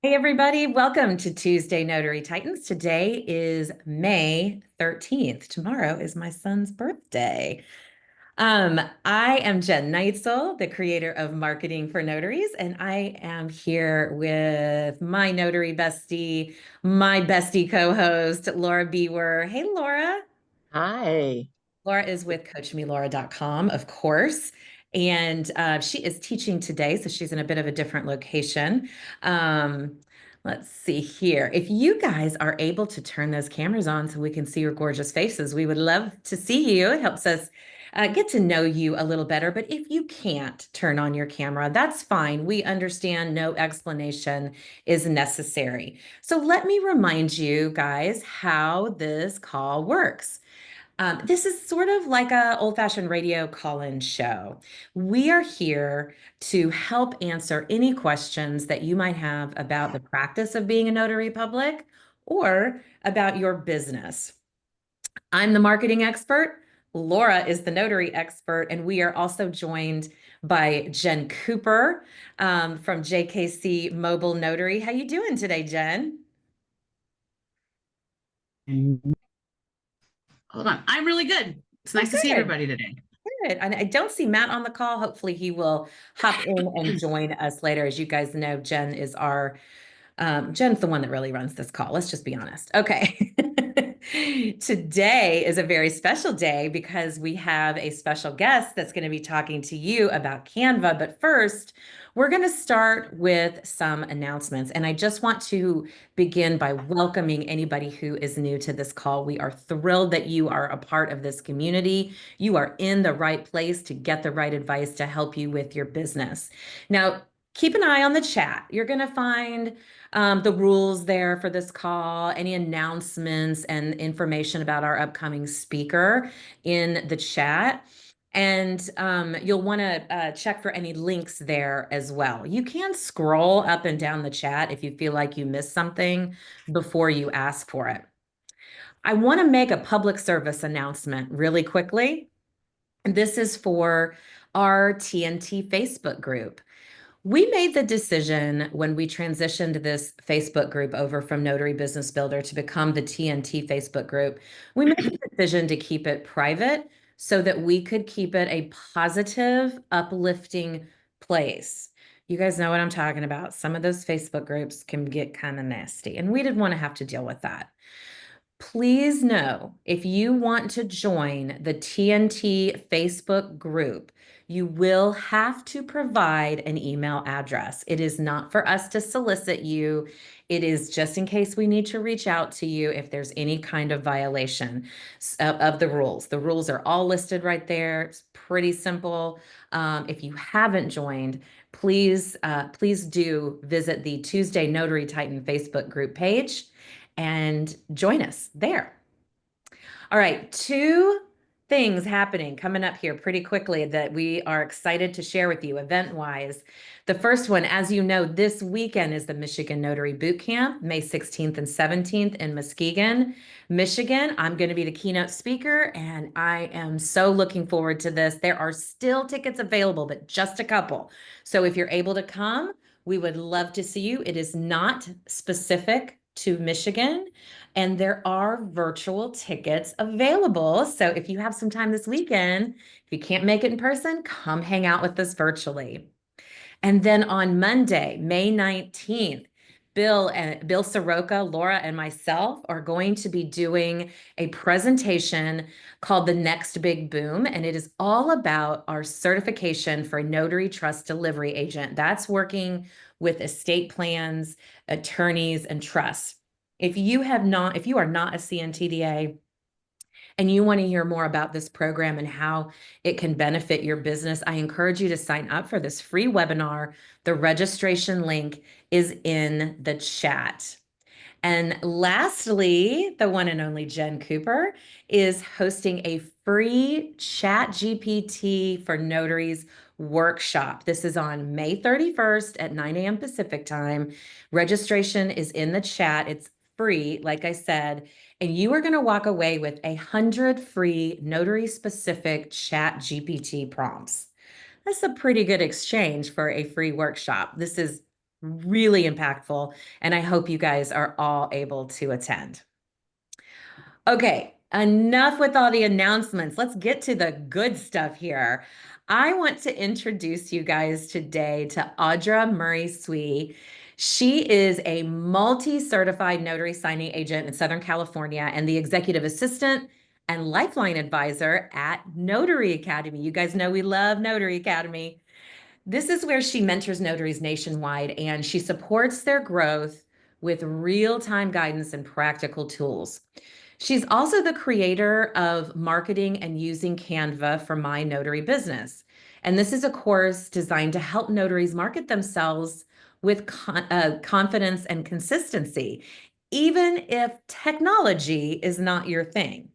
Hey, everybody. Welcome to Tuesday Notary Titans. Today is May 13th. Tomorrow is my son's birthday. I am Jen Neitzel, the creator of Marketing for Notaries, and I am here with my notary bestie, my bestie co-host, Laura Bewer. Hey, Laura. Hi. Laura is with coachmelaura.com, of course. And she is teaching today, so she's in a bit of a different location. Um, let's see here. If you guys are able to turn those cameras on so we can see your gorgeous faces, we would love to see you. It helps us get to know you a little better. But if you can't turn on your camera, that's fine. We understand no explanation is necessary. So let me remind you guys how this call works. This is sort of like a old-fashioned radio call-in show. We are here to help answer any questions that you might have about the practice of being a notary public or about your business. I'm the marketing expert. Laura is the notary expert, and we are also joined by Jen Cooper from JKC Mobile Notary. How you doing today, Jen? Hold on. I'm really good. It's Oh, nice to see good. everybody today. Good. And I don't see Matt on the call. Hopefully he will hop in and join us later. As you guys know, Jen's the one that really runs this call. Let's just be honest. Okay. Today is a very special day because we have a special guest that's going to be talking to you about Canva. But first, we're going to start with some announcements. And I just want to begin by welcoming anybody who is new to this call. We are thrilled that you are a part of this community. You are in the right place to get the right advice to help you with your business. Now, keep an eye on the chat. You're going to find the rules there for this call, any announcements and information about our upcoming speaker in the chat. And you'll want to check for any links there as well. You can scroll up and down the chat if you feel like you missed something before you ask for it. I want to make a public service announcement really quickly. This is for our TNT Facebook group. We made the decision when we transitioned this Facebook group over from Notary Business Builder to become the TNT Facebook group. We made the decision to keep it private so that we could keep it a positive, uplifting place. You guys know what I'm talking about. Some of those Facebook groups can get kind of nasty, and we didn't want to have to deal with that. Please know if you want to join the TNT Facebook group, you will have to provide an email address. It is not for us to solicit you. It is just in case we need to reach out to you if there's any kind of violation of the rules. The rules are all listed right there. It's pretty simple. If you haven't joined, please do visit the Tuesday Notary Titan Facebook group page and join us there. All right, two things happening coming up here pretty quickly that we are excited to share with you event-wise. The first one, as you know, this weekend is the Michigan Notary Boot Camp, May 16th and 17th in Muskegon, Michigan. I'm going to be the keynote speaker, and I am so looking forward to this. There are still tickets available, but just a couple. So if you're able to come, we would love to see you. It is not specific to Michigan, and there are virtual tickets available. So if you have some time this weekend, if you can't make it in person, come hang out with us virtually. And then on Monday, May 19th, Bill Soroka, Laura, and myself are going to be doing a presentation called The Next Big Boom. And it is all about our certification for a notary trust delivery agent. That's working with estate plans, attorneys, and trusts. If you are not a CNTDA, and you want to hear more about this program and how it can benefit your business, I encourage you to sign up for this free webinar. The registration link is in the chat. And lastly, the one and only Jen Cooper is hosting a free Chat GPT for Notaries workshop. This is on May 31st at 9 a.m. Pacific time. Registration is in the chat. It's free, like I said, and you are going to walk away with 100 free notary-specific Chat GPT prompts. That's a pretty good exchange for a free workshop. This is really impactful. And I hope you guys are all able to attend. Okay, enough with all the announcements. Let's get to the good stuff here. I want to introduce you guys today to Audra Murray-Siu. She is a multi-certified notary signing agent in Southern California and the executive assistant and lifeline advisor at Notary Academy. You guys know we love Notary Academy. This is where she mentors notaries nationwide and she supports their growth with real-time guidance and practical tools. She's also the creator of Marketing and Using Canva for My Notary Business. And this is a course designed to help notaries market themselves with confidence and consistency, even if technology is not your thing.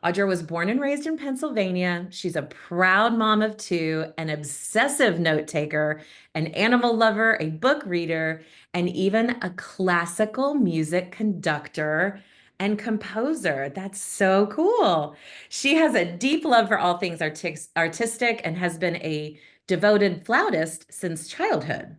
Audra was born and raised in Pennsylvania. She's a proud mom of two, an obsessive note taker, an animal lover, a book reader, and even a classical music conductor and composer. That's so cool. She has a deep love for all things artistic and has been a devoted flautist since childhood.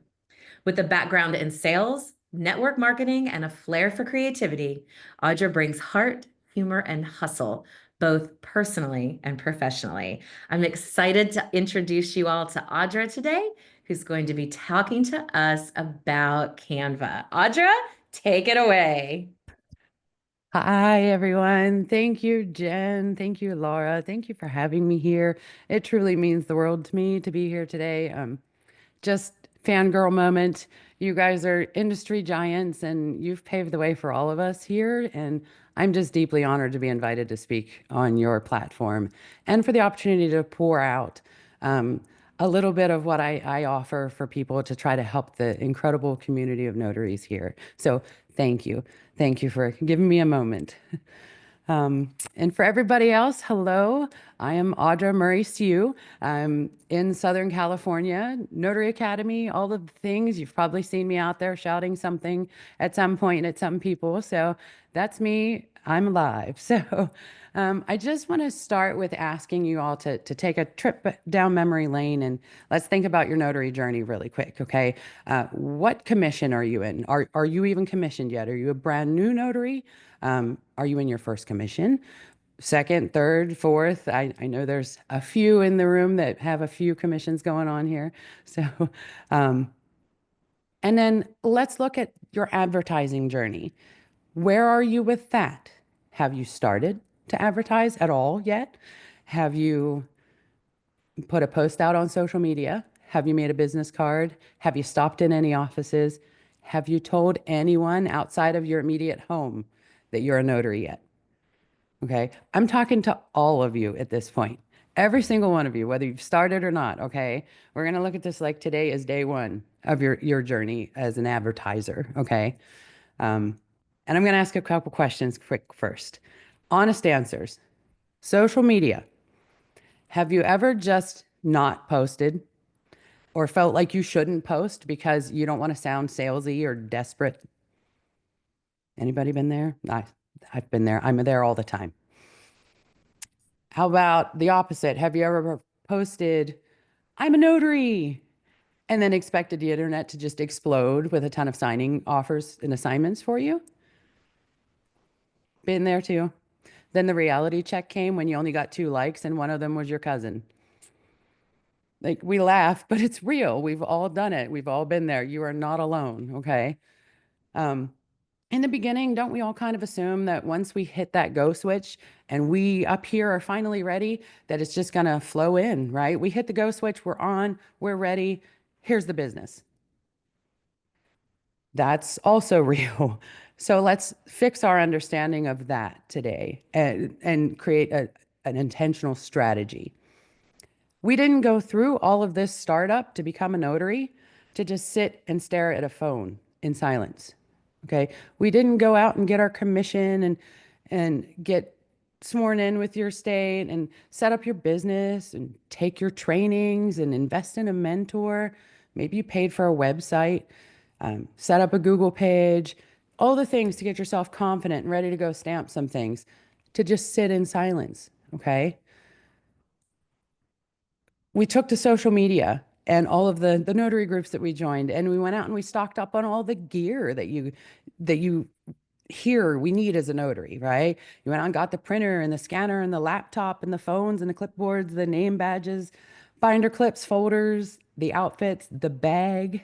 With a background in sales, network marketing, and a flair for creativity, Audra brings heart, humor, and hustle, both personally and professionally. I'm excited to introduce you all to Audra today, who's going to be talking to us about Canva. Audra, take it away. Hi, everyone. Thank you, Jen. Thank you, Laura. Thank you for having me here. It truly means the world to me to be here today. Just fangirl moment. You guys are industry giants and you've paved the way for all of us here. And I'm just deeply honored to be invited to speak on your platform and for the opportunity to pour out a little bit of what I offer for people to try to help the incredible community of notaries here. So thank you. Thank you for giving me a moment. And for everybody else, hello, I am Audra Murray-Siu. I'm in Southern California, Notary Academy, all of the things. You've probably seen me out there shouting something at some point at some people. So that's me. I'm alive. So I just want to start with asking you all to take a trip down memory lane and let's think about your notary journey really quick, okay? What commission are you in? Are you even commissioned yet? Are you a brand new notary? Are you in your first commission? Second, third, fourth? I know there's a few in the room that have a few commissions going on here. So, and then let's look at your advertising journey. Where are you with that? Have you started to advertise at all yet? Have you put a post out on social media? Have you made a business card? Have you stopped in any offices? Have you told anyone outside of your immediate home that you're a notary yet? Okay, I'm talking to all of you at this point. Every single one of you, whether you've started or not, okay? We're gonna look at this like today is day one of your journey as an advertiser, okay? And I'm gonna ask a couple questions quick first. Honest answers. Social media. Have you ever just not posted or felt like you shouldn't post because you don't want to sound salesy or desperate? Anybody been there? I've been there. I'm there all the time. How about the opposite? Have you ever posted, I'm a notary, and then expected the internet to just explode with a ton of signing offers and assignments for you? Been there too. Then the reality check came when you only got 2 likes and one of them was your cousin. Like, we laugh, but it's real. We've all done it. We've all been there. You are not alone, okay? In the beginning, don't we all kind of assume that once we hit that go switch and we up here are finally ready, that it's just gonna flow in, right? We hit the go switch, we're on, we're ready, here's the business. That's also real. So let's fix our understanding of that today and create an intentional strategy. We didn't go through all of this startup to become a notary to just sit and stare at a phone in silence. Okay. We didn't go out and get our commission and get sworn in with your state and set up your business and take your trainings and invest in a mentor. Maybe you paid for a website, set up a Google page, all the things to get yourself confident and ready to go stamp some things, to just sit in silence. Okay. We took to social media and all of the notary groups that we joined, and we went out and we stocked up on all the gear that you hear we need as a notary, right? You went out and got the printer and the scanner and the laptop and the phones and the clipboards, the name badges, binder clips, folders, the outfits, the bag,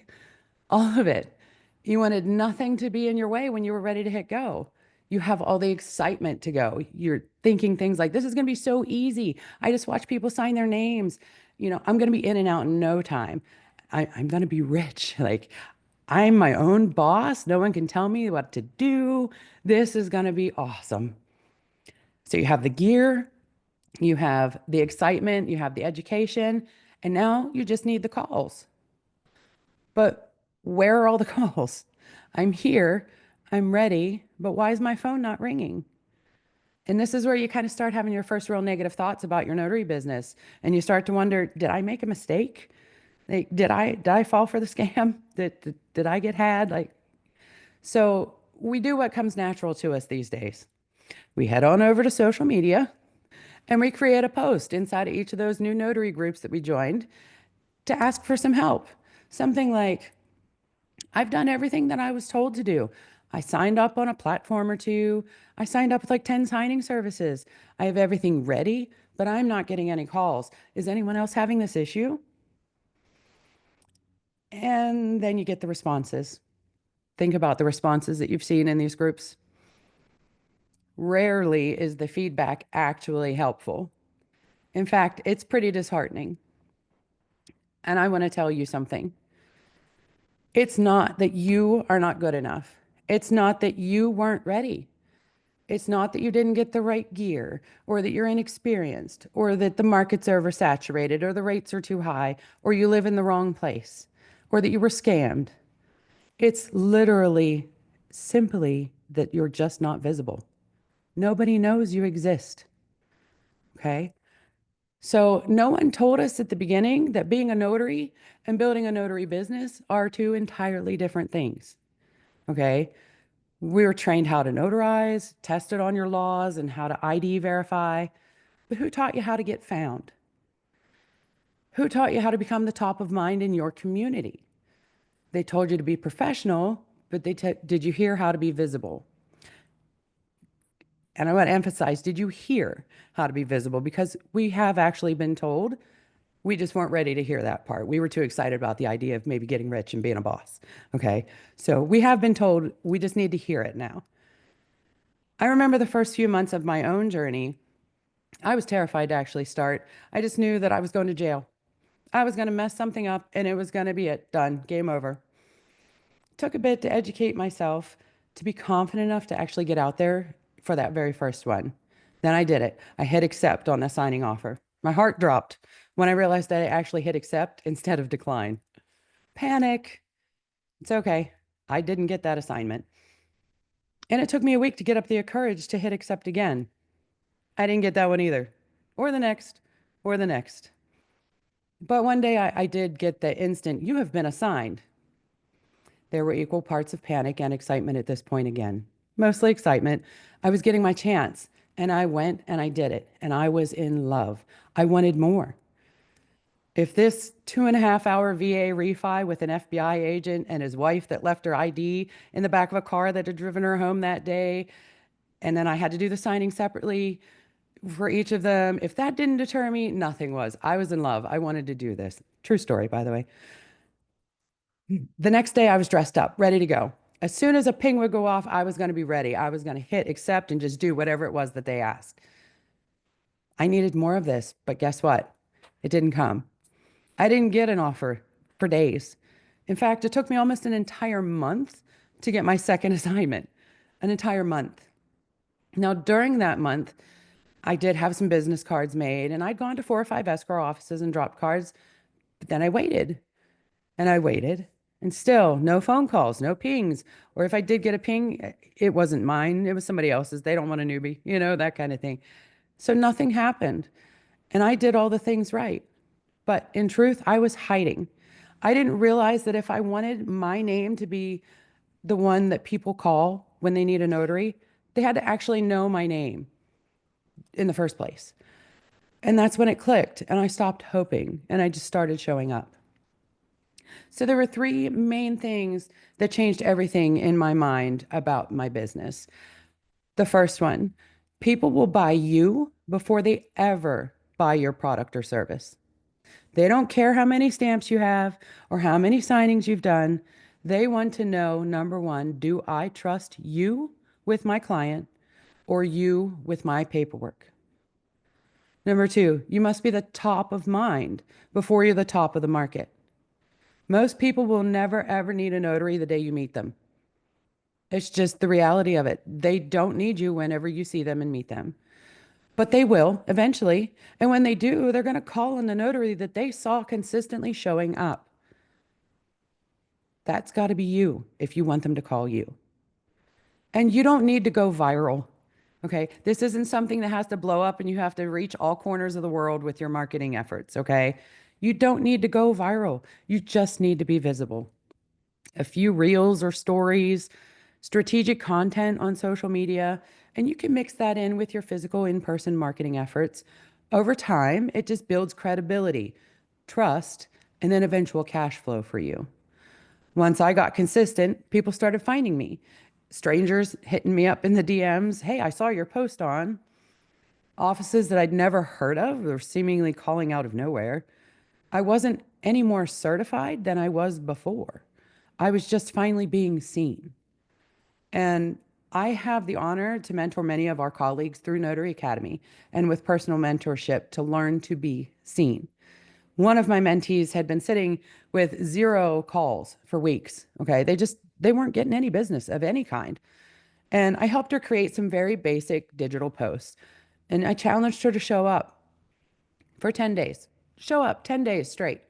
all of it. You wanted nothing to be in your way when you were ready to hit go. You have all the excitement to go. You're thinking things like, this is going to be so easy. I just watch people sign their names. I'm going to be in and out in no time. I'm going to be rich. Like, I'm my own boss. No one can tell me what to do. This is going to be awesome. So you have the gear, you have the excitement, you have the education, and now you just need the calls. But where are all the calls? I'm here, I'm ready, but why is my phone not ringing? And this is where you kind of start having your first real negative thoughts about your notary business. And you start to wonder, did I make a mistake? Like, did I fall for the scam? Did I get had? So we do what comes natural to us these days. We head on over to social media and we create a post inside of each of those new notary groups that we joined to ask for some help. Something like, I've done everything that I was told to do. I signed up on a platform or two. I signed up with like 10 signing services. I have everything ready, but I'm not getting any calls. Is anyone else having this issue? And then you get the responses. Think about the responses that you've seen in these groups. Rarely is the feedback actually helpful. In fact, it's pretty disheartening. And I want to tell you something. It's not that you are not good enough. It's not that you weren't ready. It's not that you didn't get the right gear, or that you're inexperienced, or that the market's oversaturated, or the rates are too high, or you live in the wrong place, or that you were scammed. It's literally simply that you're just not visible. Nobody knows you exist. Okay? So no one told us at the beginning that being a notary and building a notary business are two entirely different things. Okay? We were trained how to notarize, tested on your laws, and how to ID verify. But who taught you how to get found? Who taught you how to become the top of mind in your community? They told you to be professional, but did you hear how to be visible? And I want to emphasize, did you hear how to be visible? Because we have actually been told, we just weren't ready to hear that part. We were too excited about the idea of maybe getting rich and being a boss. Okay. So we have been told, we just need to hear it now. I remember the first few months of my own journey, I was terrified to actually start. I just knew that I was going to jail. I was going to mess something up and it was going to be it. Done. Game over. Took a bit to educate myself, to be confident enough to actually get out there for that very first one. Then I did it. I hit accept on the signing offer. My heart dropped when I realized that I actually hit accept instead of decline. Panic. It's okay. I didn't get that assignment. And it took me a week to get up the courage to hit accept again. I didn't get that one either. Or the next, or the next. But one day I did get the instant, you have been assigned. There were equal parts of panic and excitement at this point again. Mostly excitement. I was getting my chance, and I went and I did it, and I was in love. I wanted more. If this 2.5 hour VA refi with an FBI agent and his wife that left her ID in the back of a car that had driven her home that day, and then I had to do the signing separately for each of them, if that didn't deter me, nothing was. I was in love. I wanted to do this. True story, by the way. The next day I was dressed up, ready to go. As soon as a ping would go off, I was going to be ready. I was going to hit accept and just do whatever it was that they asked. I needed more of this, but guess what? It didn't come. I didn't get an offer for days. In fact, it took me almost an entire month to get my second assignment. An entire month. Now, during that month, I did have some business cards made, and I'd gone to 4 or 5 escrow offices and dropped cards, but then I waited. And I waited, and still no phone calls, no pings. Or if I did get a ping, it wasn't mine. It was somebody else's. They don't want a newbie, that kind of thing. So nothing happened. And I did all the things right. But in truth, I was hiding. I didn't realize that if I wanted my name to be the one that people call when they need a notary, they had to actually know my name in the first place. And that's when it clicked. And I stopped hoping and I just started showing up. So there were three main things that changed everything in my mind about my business. The first one, people will buy you before they ever buy your product or service. They don't care how many stamps you have or how many signings you've done. They want to know, number one, do I trust you with my client or you with my paperwork? Number two, you must be the top of mind before you're the top of the market. Most people will never, ever need a notary the day you meet them. It's just the reality of it. They don't need you whenever you see them and meet them, but they will eventually. And when they do, they're going to call on the notary that they saw consistently showing up. That's got to be you if you want them to call you. And you don't need to go viral. Okay. This isn't something that has to blow up and you have to reach all corners of the world with your marketing efforts. Okay. You don't need to go viral. You just need to be visible. A few reels or stories, strategic content on social media, and you can mix that in with your physical in-person marketing efforts. Over time, it just builds credibility, trust, and then eventual cash flow for you. Once I got consistent, people started finding me. Strangers hitting me up in the DMs. Hey, I saw your post on. Offices that I'd never heard of were seemingly calling out of nowhere. I wasn't any more certified than I was before. I was just finally being seen. And I have the honor to mentor many of our colleagues through Notary Academy and with personal mentorship to learn to be seen. One of my mentees had been sitting with 0 calls for weeks. Okay. They weren't getting any business of any kind. And I helped her create some very basic digital posts. And I challenged her to show up for 10 days. Show up 10 days straight.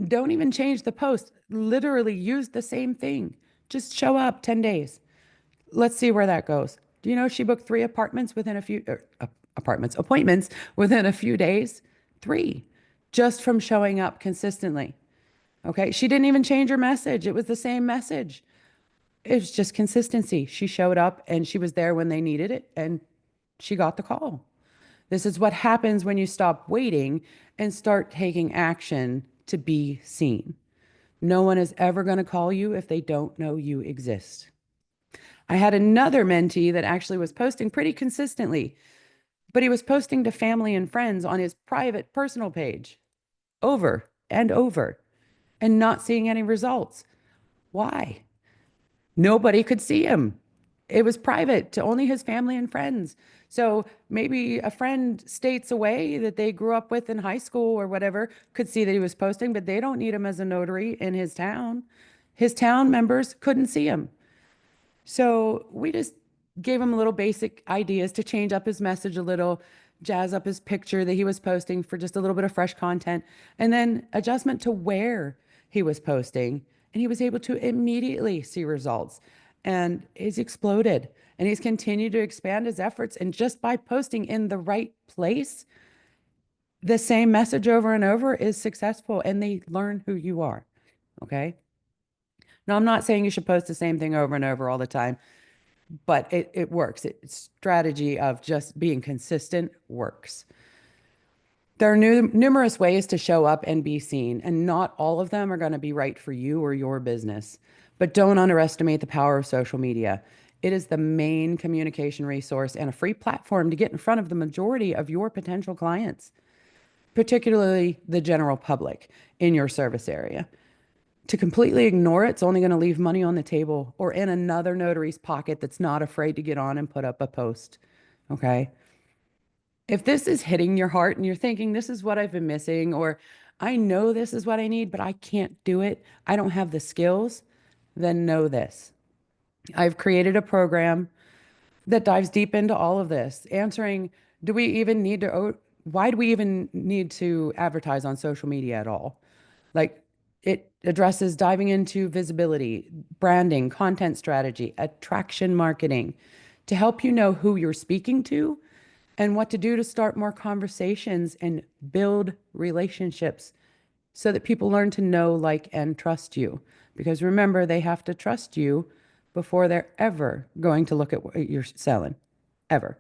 Don't even change the post. Literally use the same thing. Just show up 10 days. Let's see where that goes. Do you know she booked 3 appointments within a few appointments within a few days? 3, just from showing up consistently. Okay. She didn't even change her message. It was the same message. It was just consistency. She showed up and she was there when they needed it and she got the call. This is what happens when you stop waiting and start taking action to be seen. No one is ever going to call you if they don't know you exist. I had another mentee that actually was posting pretty consistently, but he was posting to family and friends on his private personal page over and over and not seeing any results. Why? Nobody could see him. It was private to only his family and friends. So maybe a friend states away that they grew up with in high school or whatever could see that he was posting, but they don't need him as a notary in his town. His town members couldn't see him. So we just gave him a little basic ideas to change up his message a little, jazz up his picture that he was posting for just a little bit of fresh content, and then adjustment to where he was posting. And he was able to immediately see results. And he's exploded. And he's continued to expand his efforts. And just by posting in the right place, the same message over and over is successful. And they learn who you are. Okay. Now, I'm not saying you should post the same thing over and over all the time, but it works. It's strategy of just being consistent works. There are numerous ways to show up and be seen, and not all of them are going to be right for you or your business. But don't underestimate the power of social media. It is the main communication resource and a free platform to get in front of the majority of your potential clients, particularly the general public in your service area. To completely ignore it's only going to leave money on the table or in another notary's pocket that's not afraid to get on and put up a post. Okay. If this is hitting your heart and you're thinking, this is what I've been missing, or I know this is what I need, but I can't do it, I don't have the skills, then know this. I've created a program that dives deep into all of this, answering, why do we even need to advertise on social media at all? Like, it addresses diving into visibility, branding, content strategy, attraction marketing to help you know who you're speaking to and what to do to start more conversations and build relationships so that people learn to know, like, and trust you. Because remember, they have to trust you before they're ever going to look at what you're selling, ever.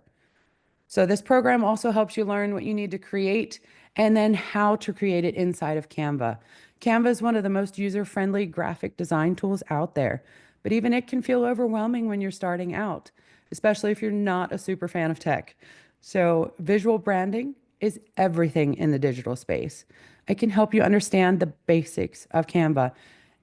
So this program also helps you learn what you need to create and then how to create it inside of Canva. Canva is one of the most user-friendly graphic design tools out there, but even it can feel overwhelming when you're starting out, especially if you're not a super fan of tech. So visual branding is everything in the digital space. I can help you understand the basics of Canva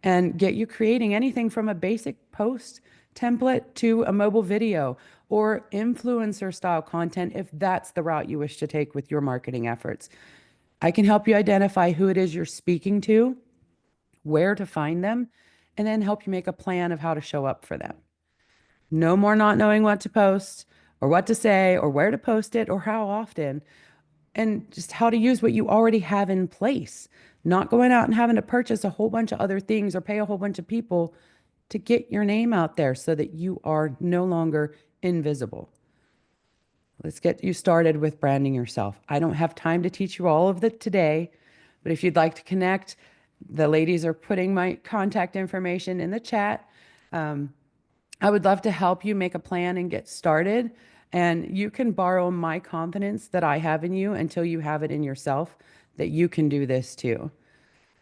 and get you creating anything from a basic post template to a mobile video or influencer style content if that's the route you wish to take with your marketing efforts. I can help you identify who it is you're speaking to, where to find them, and then help you make a plan of how to show up for them. No more not knowing what to post or what to say or where to post it or how often, and just how to use what you already have in place, not going out and having to purchase a whole bunch of other things or pay a whole bunch of people to get your name out there so that you are no longer invisible. Let's get you started with branding yourself. I don't have time to teach you all of that today, but if you'd like to connect, the ladies are putting my contact information in the chat. I would love to help you make a plan and get started. And you can borrow my confidence that I have in you until you have it in yourself that you can do this too.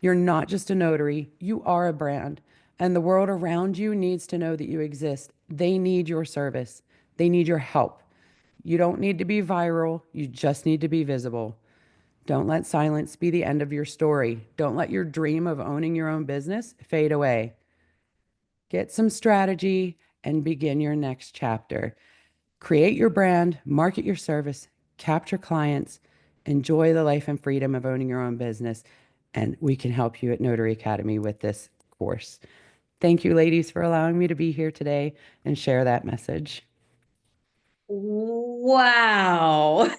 You're not just a notary, you are a brand. And the world around you needs to know that you exist. They need your service, they need your help. You don't need to be viral, you just need to be visible. Don't let silence be the end of your story. Don't let your dream of owning your own business fade away. Get some strategy and begin your next chapter. Create your brand, market your service, capture clients, enjoy the life and freedom of owning your own business. And we can help you at Notary Academy with this course. Thank you, ladies, for allowing me to be here today and share that message. Wow.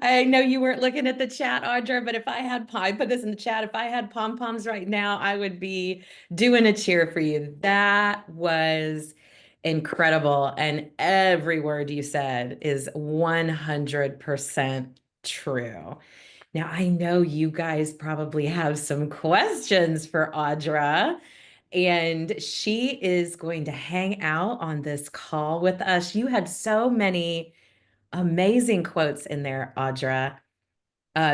I know you weren't looking at the chat, Audra, but if I had, I put this in the chat, if I had pom-poms right now, I would be doing a cheer for you. That was incredible. And every word you said is 100% true. Now, I know you guys probably have some questions for Audra, and she is going to hang out on this call with us. You had so many amazing quotes in there, Audra.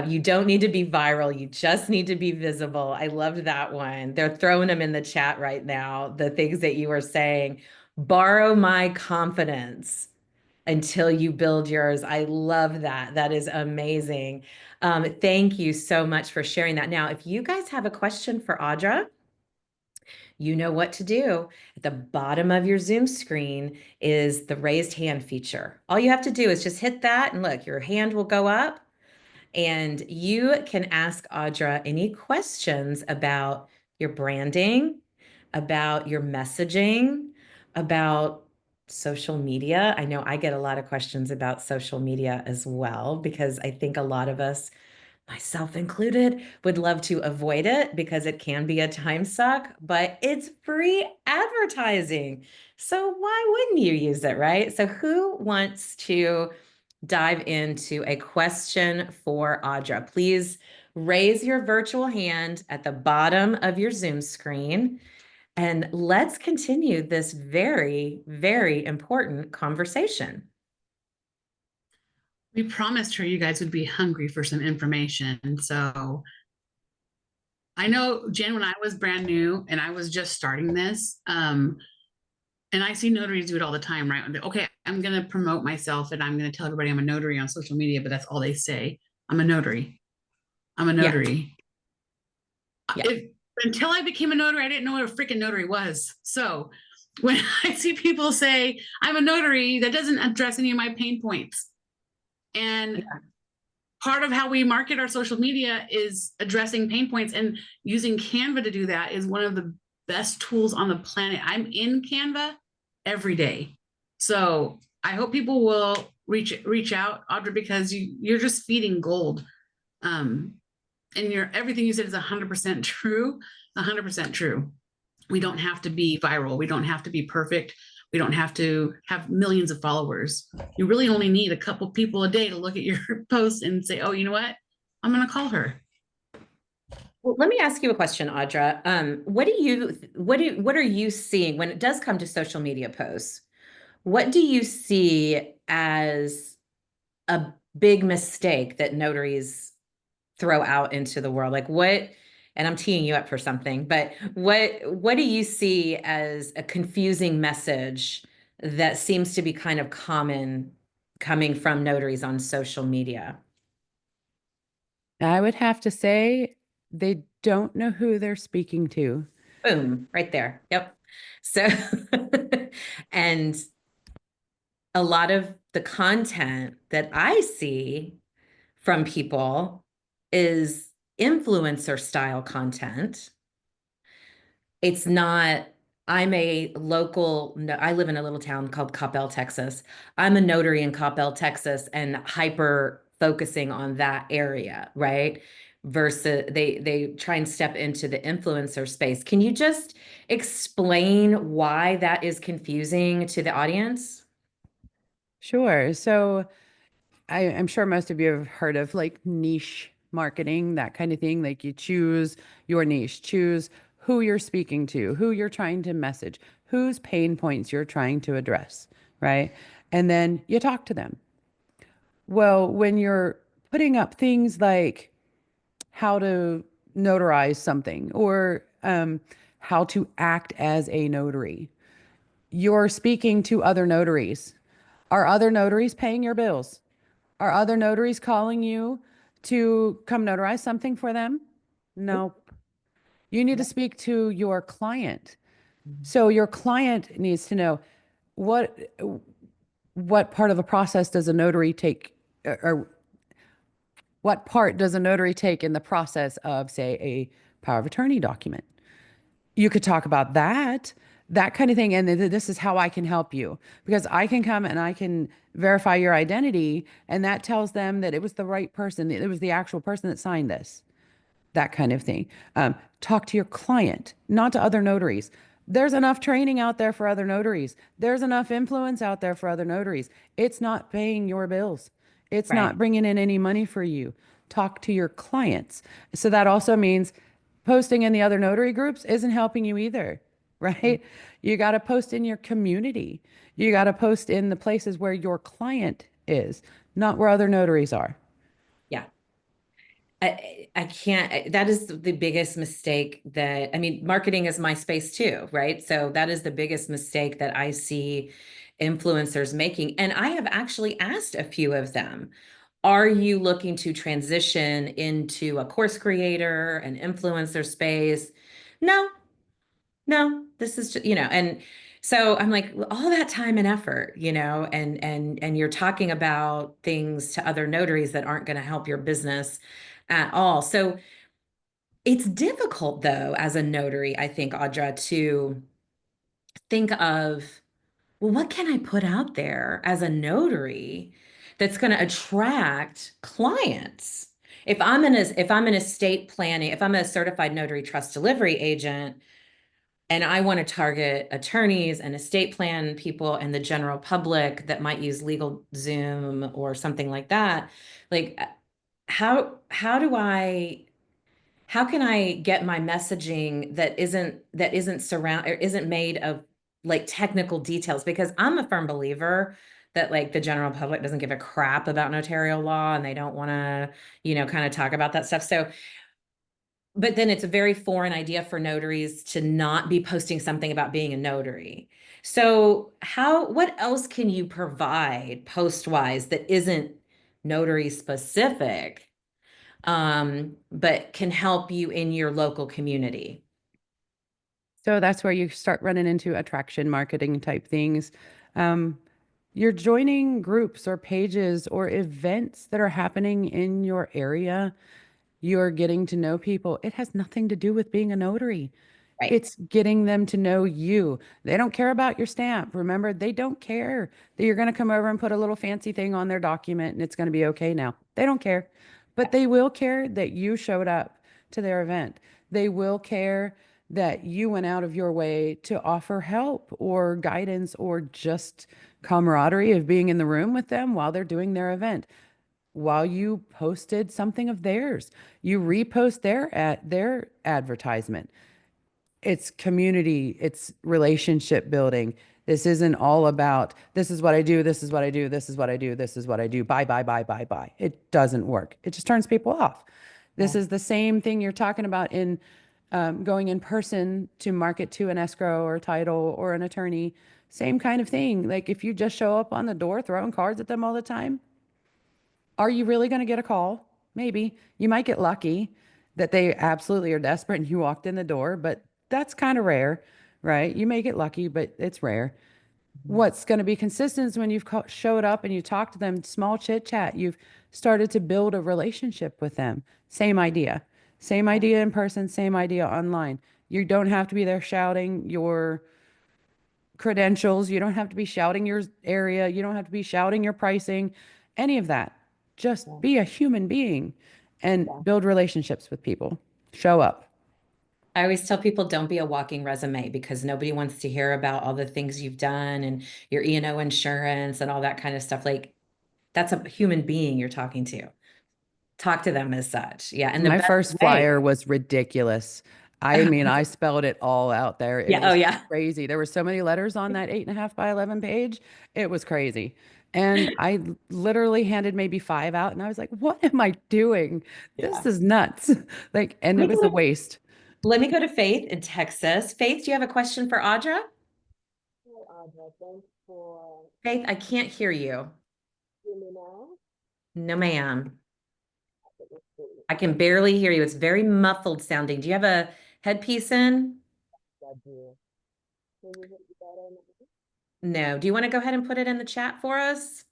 You don't need to be viral. You just need to be visible. I loved that one. They're throwing them in the chat right now, the things that you were saying. Borrow my confidence until you build yours. I love that. That is amazing. Thank you so much for sharing that. Now, if you guys have a question for Audra, you know what to do. At the bottom of your Zoom screen is the raised hand feature. All you have to do is just hit that and look, your hand will go up and you can ask Audra any questions about your branding, about your messaging, about social media. I know I get a lot of questions about social media as well, because I think a lot of us, myself included, would love to avoid it because it can be a time suck, but it's free advertising. So why wouldn't you use it, right? So who wants to dive into a question for Audra? Please raise your virtual hand at the bottom of your Zoom screen, and let's continue this very, very important conversation. We promised her you guys would be hungry for some information. So I know, Jen, when I was brand new and I was just starting this, and I see notaries do it all the time, right? Okay, I'm going to promote myself and I'm going to tell everybody I'm a notary on social media, but that's all they say. I'm a notary. I'm a notary. Yeah. Until I became a notary, I didn't know what a freaking notary was. So when I see people say I'm a notary, that doesn't address any of my pain points. And part of how we market our social media is addressing pain points, and using Canva to do that is one of the best tools on the planet. I'm in Canva every day. So I hope people will reach out, Audra, because you're just feeding gold. And everything you said is 100% true, 100% true. We don't have to be viral. We don't have to be perfect. We don't have to have millions of followers. You really only need a couple people a day to look at your posts and say, oh, you know what? I'm going to call her. Well, let me ask you a question, Audra. What are you seeing when it does come to social media posts? What do you see as a big mistake that notaries throw out into the world? Like, what and I'm teeing you up for something, but what do you see as a confusing message that seems to be kind of common coming from notaries on social media? I would have to say they don't know who they're speaking to. Boom, right there. Yep. So, and a lot of the content that I see from people is influencer style content. It's not, I'm a local, no, I live in a little town called Coppell, Texas. I'm a notary in Coppell, Texas, and hyper focusing on that area, right? Versus they try and step into the influencer space. Can you just explain why that is confusing to the audience? Sure. So I'm sure most of you have heard of like niche marketing, that kind of thing. Like you choose your niche, choose who you're speaking to, who you're trying to message, whose pain points you're trying to address, right? And then you talk to them. Well, when you're putting up things like how to notarize something or how to act as a notary, you're speaking to other notaries. Are other notaries paying your bills? Are other notaries calling you to come notarize something for them? Nope. No. You need to speak to your client. So your client needs to know what what part of the process does a notary take, or what part does a notary take in the process of, say, a power of attorney document? You could talk about that kind of thing. And this is how I can help you, because I can come and I can verify your identity. And that tells them that it was the right person. It was the actual person that signed this, that kind of thing. Talk to your client, not to other notaries. There's enough training out there for other notaries. There's enough influence out there for other notaries. It's not paying your bills. It's Right. not bringing in any money for you. Talk to your clients. So that also means posting in the other notary groups isn't helping you either, right? You got to post in your community. You got to post in the places where your client is, not where other notaries are. Yeah. I can't, that is the biggest mistake that, I mean, marketing is my space too, right? So that is the biggest mistake that I see influencers making. And I have actually asked a few of them, are you looking to transition into a course creator, an influencer space? No, no, this is just, and so I'm like, well, all that time and effort, and you're talking about things to other notaries that aren't going to help your business at all. So it's difficult though, as a notary, I think, Audra, to think of, well, what can I put out there as a notary that's going to attract clients? If I'm an estate planning, if I'm a certified notary trust delivery agent, and I want to target attorneys and estate plan people and the general public that might use LegalZoom or something like that, like how do I how can I get my messaging that isn't surround or isn't made of like technical details? Because I'm a firm believer that like the general public doesn't give a crap about notarial law and they don't want to, kind of talk about that stuff. So, but then it's a very foreign idea for notaries to not be posting something about being a notary. So what else can you provide post-wise that isn't notary specific, but can help you in your local community? So that's where you start running into attraction marketing type things. Um, you're joining groups or pages or events that are happening in your area. You're getting to know people. It has nothing to do with being a notary. Right. It's getting them to know you. They don't care about your stamp. Remember, they don't care that you're going to come over and put a little fancy thing on their document and it's going to be okay now. They don't care. But they will care that you showed up to their event. They will care that you went out of your way to offer help or guidance or just camaraderie of being in the room with them while they're doing their event. While you posted something of theirs, you repost their advertisement. It's community, it's relationship building. This isn't all about this is what I do, this is what I do, this is what I do, this is what I do. Bye, bye, bye, bye, bye. It doesn't work. It just turns people off. This is the same thing you're talking about in going in person to market to an escrow or title or an attorney. Same kind of thing. Like if you just show up on the door throwing cards at them all the time, are you really going to get a call? Maybe. You might get lucky that they absolutely are desperate and you walked in the door, but that's kind of rare, right? You may get lucky, but it's rare. What's going to be consistent is when you've showed up and you talk to them, small chit chat, you've started to build a relationship with them. Same idea. Same idea in person, same idea online. You don't have to be there shouting your credentials. You don't have to be shouting your area. You don't have to be shouting your pricing, any of that. Just Yeah. be a human being and Yeah. build relationships with people. Show up. I always tell people don't be a walking resume because nobody wants to hear about all the things you've done and your E&O insurance and all that kind of stuff. Like that's a human being you're talking to. Talk to them as such. Yeah. And the My best first way. flyer was ridiculous. I mean, I spelled it all out there. It Yeah. Oh, was yeah. crazy. There were so many letters on that 8.5 by 11 page. It was crazy. And I literally handed maybe 5 out and I was like, what am I doing? This Yeah. is nuts. Like, and Let it me was go a to, waste. let me go to Faith in Texas. Faith, do you have a question for Audra? Faith, I can't hear you. No, ma'am. I can barely hear you. It's very muffled sounding. Do you have a headpiece in? No. Do you want to go ahead and put it in the chat for us?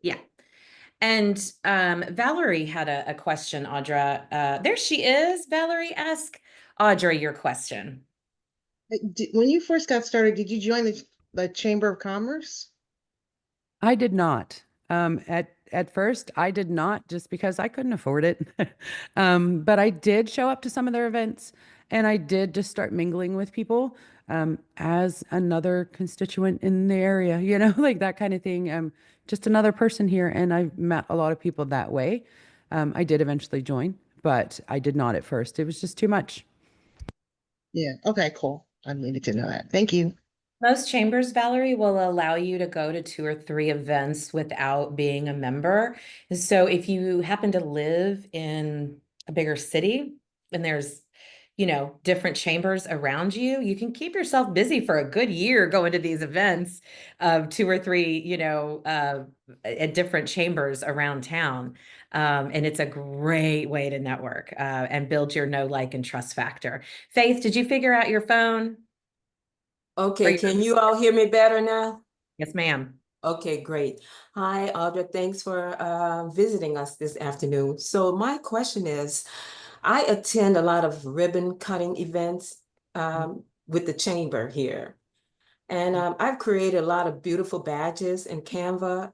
Yeah. And Valerie had a question, Audra. There she is. Valerie, ask Audra your question. When you first got started, did you join the Chamber of Commerce? I did not. At first, I did not just because I couldn't afford it. But I did show up to some of their events and I did just start mingling with people as another constituent in the area, you know, like that kind of thing. Just another person here. And I've met a lot of people that way. I did eventually join, but I did not at first. It was just too much. Yeah. Okay, cool. I needed to know that. Thank you. Most chambers, Valerie, will allow you to go to 2 or 3 events without being a member. And so if you happen to live in a bigger city and there's, different chambers around you, you can keep yourself busy for a good year going to these events of 2 or 3, at different chambers around town. And it's a great way to network and build your know, like, and trust factor. Faith, did you figure out your phone? Or Okay, your can you all hear me better now? Yes, ma'am. Okay, great. Hi, Audra. Thanks for visiting us this afternoon. So my question is, I attend a lot of ribbon cutting events with the chamber here. And I've created a lot of beautiful badges in Canva,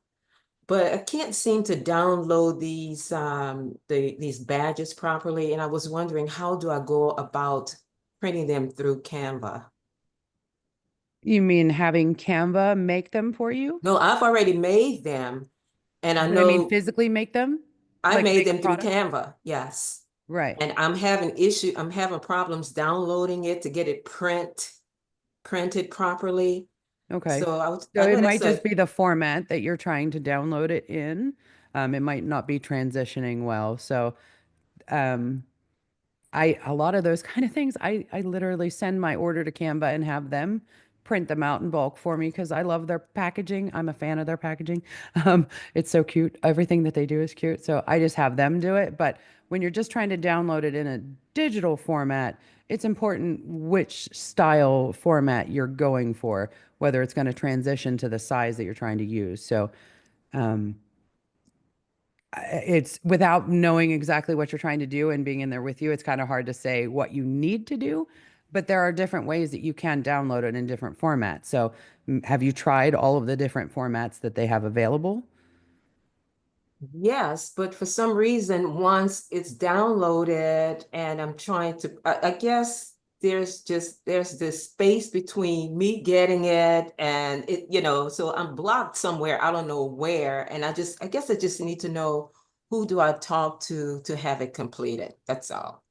but I can't seem to download these badges properly. And I was wondering, how do I go about printing them through Canva? You mean having Canva make them for you? No, I've already made them. And I But I mean, know physically make them? I Like made make a them through product? Canva, yes. Right. And I'm having problems downloading it to get it printed properly. Okay. So I it know might that's just a, be the format that you're trying to download it in. It might not be transitioning well. So um, a lot of those kind of things, I literally send my order to Canva and have them print them out in bulk for me because I love their packaging. I'm a fan of their packaging. It's so cute. Everything that they do is cute. So I just have them do it. But when you're just trying to download it in a digital format, it's important which style format you're going for, whether it's going to transition to the size that you're trying to use. So um, it's without knowing exactly what you're trying to do and being in there with you, it's kind of hard to say what you need to do. But there are different ways that you can download it in different formats. So, have you tried all of the different formats that they have available? yes, but for some reason, once it's downloaded and I'm trying to, I guess there's this space between me getting it and it, so I'm blocked somewhere. I don't know where. And I guess I just need to know who do I talk to have it completed. That's all.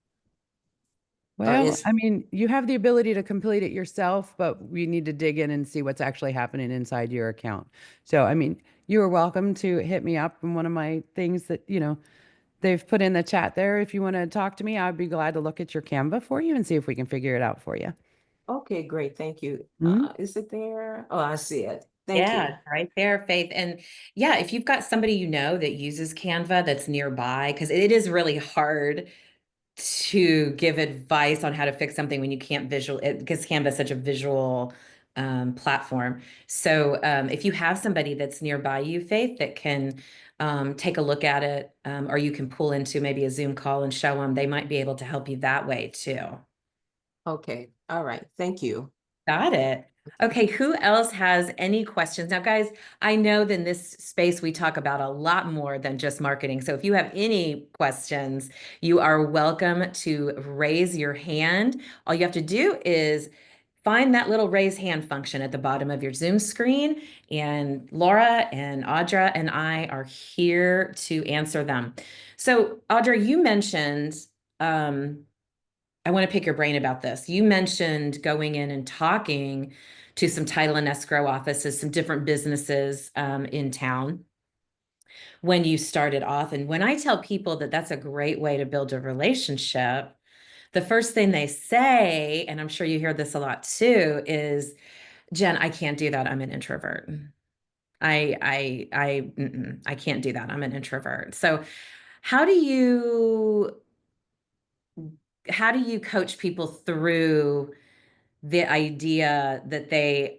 Or Well, is I mean, you have the ability to complete it yourself, but we need to dig in and see what's actually happening inside your account. So, I mean, you are welcome to hit me up. And one of my things that, They've put in the chat there. If you want to talk to me, I'd be glad to look at your Canva for you and see if we can figure it out for you. Okay, great. Thank you. Mhm. Is it there? Oh, I see it. Thank you. Yeah, right there, Faith. And yeah, if you've got somebody you know that uses Canva that's nearby, because it is really hard to give advice on how to fix something when you can't visual it, because Canva is such a visual platform. So if you have somebody that's nearby you, Faith, that can take a look at it, or you can pull into maybe a Zoom call and show them, they might be able to help you that way too. Okay. All right. Thank you. Got it. Okay, who else has any questions? Now, guys, I know that in this space we talk about a lot more than just marketing. So if you have any questions, you are welcome to raise your hand. All you have to do is find that little raise hand function at the bottom of your Zoom screen, and Laura and Audra and I are here to answer them. So, Audra, you mentioned, I want to pick your brain about this. You mentioned going in and talking to some title and escrow offices, some different businesses in town when you started off. And when I tell people that that's a great way to build a relationship, the first thing they say, and I'm sure you hear this a lot too, is, Jen, I can't do that. I'm an introvert. I can't do that. I'm an introvert. So how do you coach people through the idea that the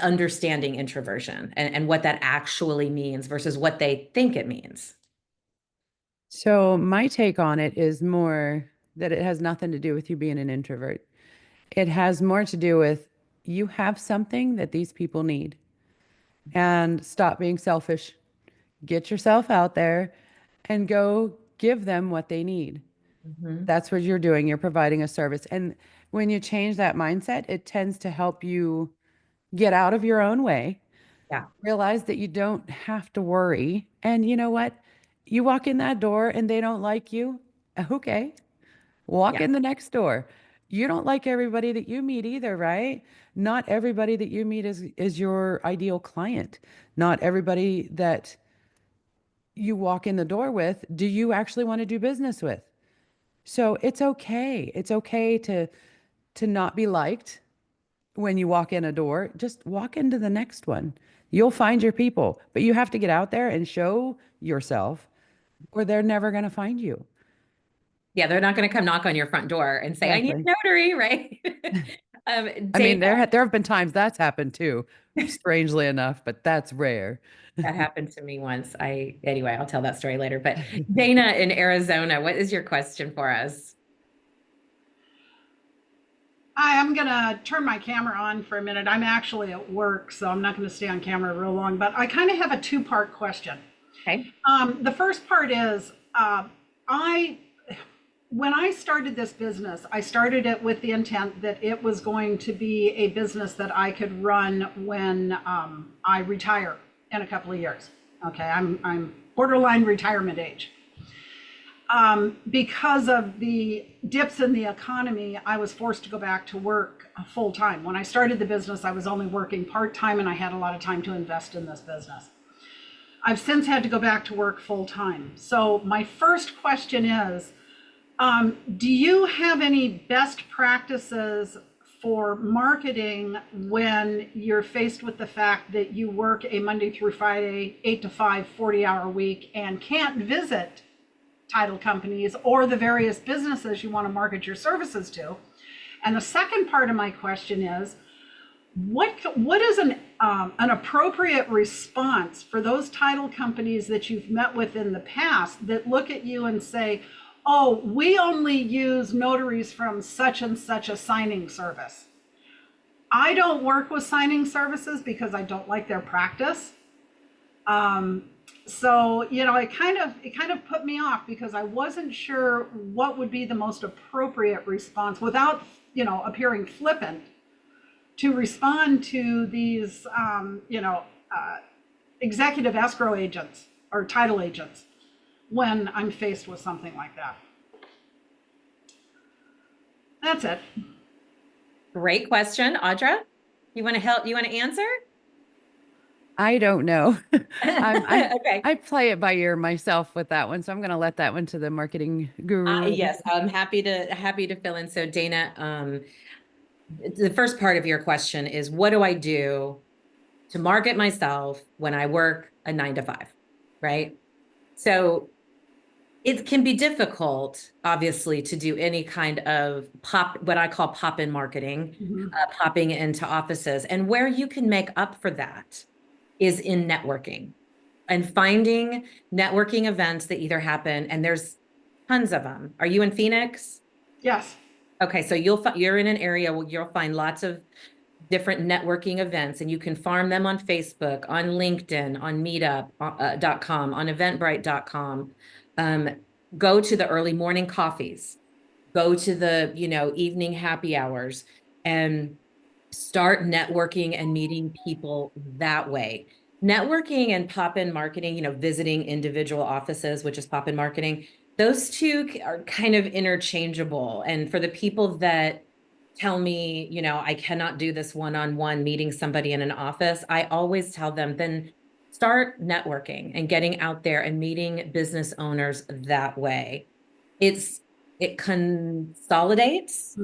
understanding introversion and what that actually means versus what they think it means? So my take on it is more that it has nothing to do with you being an introvert. It has more to do with you have something that these people need. And stop being selfish. Get yourself out there and go give them what they need. Mhm. That's what you're doing. You're providing a service. And when you change that mindset, it tends to help you get out of your own way, Yeah. realize that you don't have to worry. And you know what? You walk in that door and they don't like you. Okay. Walk Yeah. in the next door. You don't like everybody that you meet either, right? Not everybody that you meet is your ideal client. Not everybody that you walk in the door with, do you actually want to do business with? So it's okay. It's okay to not be liked when you walk in a door. Just walk into the next one. You'll find your people, but you have to get out there and show yourself or they're never going to find you. Yeah, they're not going to come knock on your front door and say, I need Exactly. a notary, right? I mean, Dana, there have been times that's happened too, strangely enough, but that's rare. that happened to me once. Anyway, I'll tell that story later. But Dana in Arizona, what is your question for us? Hi, I'm gonna turn my camera on for a minute. I'm actually at work, so I'm not gonna stay on camera real long, but I kind of have a two-part question. Okay. The first part is, when I started this business, I started it with the intent that it was going to be a business that I could run when I retire in a couple of years. Okay, I'm borderline retirement age. Because of the dips in the economy, I was forced to go back to work full time. When I started the business, I was only working part time and I had a lot of time to invest in this business. I've since had to go back to work full time. So my first question is, do you have any best practices for marketing when you're faced with the fact that you work a Monday through Friday, 8 to 5, 40-hour week and can't visit title companies or the various businesses you want to market your services to? And the second part of my question is, what is an appropriate response for those title companies that you've met with in the past that look at you and say, oh, we only use notaries from such and such a signing service. I don't work with signing services because I don't like their practice. So, it kind of put me off because I wasn't sure what would be the most appropriate response without, appearing flippant to respond to these, executive escrow agents or title agents when I'm faced with something like that. That's it. Great question. Audra, you want to help? You want to answer? I don't know. Okay. I play it by ear myself with that one, so I'm going to let that one to the marketing guru. Yes, I'm happy to fill in. So Dana, the first part of your question is, what do I do to market myself when I work a 9 to 5, right? So it can be difficult, obviously, to do any kind of what I call pop-in marketing, popping into offices. And where you can make up for that is in networking and finding networking events that either happen, and there's tons of them. Are you in Phoenix? Yes. Okay, so you're in an area where you'll find lots of different networking events, and you can farm them on Facebook, on LinkedIn, on meetup.com, on eventbrite.com. Go to the early morning coffees, go to the, evening happy hours, and start networking and meeting people that way. Networking and pop-in marketing, visiting individual offices, which is pop-in marketing, those two are kind of interchangeable. And for the people that tell me, I cannot do this one-on-one meeting somebody in an office, I always tell them, then start networking and getting out there and meeting business owners that way. It consolidates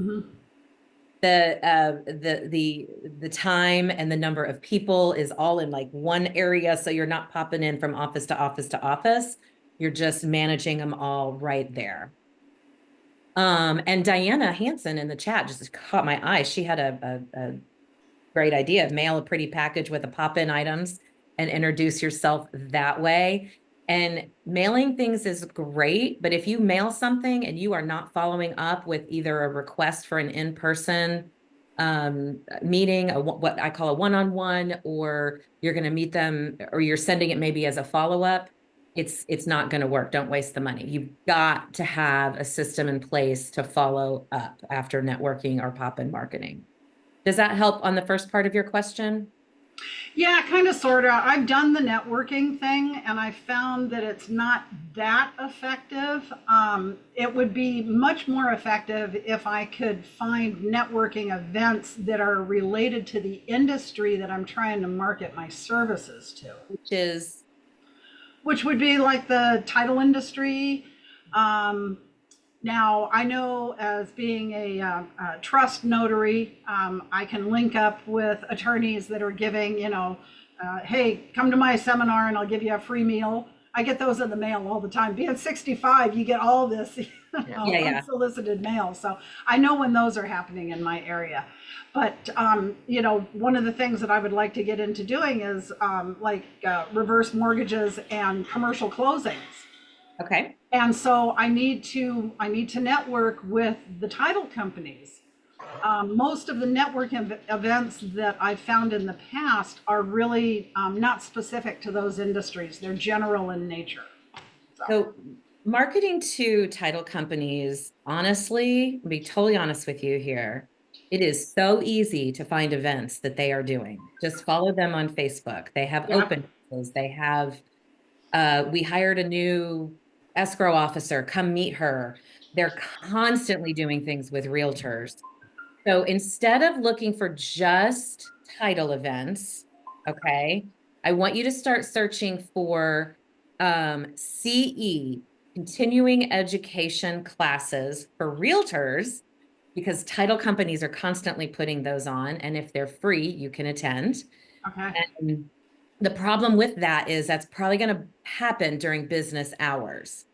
the time, and the number of people is all in like one area. So you're not popping in from office to office to office. You're just managing them all right there. And Diana Hansen in the chat just caught my eye. She had a great idea. Mail a pretty package with the pop-in items and introduce yourself that way. And mailing things is great, but if you mail something and you are not following up with either a request for an in-person meeting, what I call a one-on-one, or you're going to meet them, or you're sending it maybe as a follow-up, it's not going to work. Don't waste the money. You've got to have a system in place to follow up after networking or pop-in marketing. Does that help on the first part of your question? Yeah, kind of, sort of. I've done the networking thing, and I found that it's not that effective. It would be much more effective if I could find networking events that are related to the industry that I'm trying to market my services to. Which would be like the title industry. Now, I know, as being a trust notary, I can link up with attorneys that are giving, hey, come to my seminar and I'll give you a free meal. I get those in the mail all the time. Being 65, you get all this unsolicited mail. So I know when those are happening in my area. But, one of the things that I would like to get into doing is reverse mortgages and commercial closings. Okay. And so I need to network with the title companies. Most of the networking events that I've found in the past are really not specific to those industries. They're general in nature. So marketing to title companies, honestly, to be totally honest with you here, it is so easy to find events that they are doing. Just follow them on Facebook. They have open houses. They have, we hired a new escrow officer, come meet her. They're constantly doing things with realtors. So instead of looking for just title events, okay, I want you to start searching for CE, continuing education classes for realtors, because title companies are constantly putting those on. And if they're free, you can attend. Okay. And the problem with that is that's probably going to happen during business hours.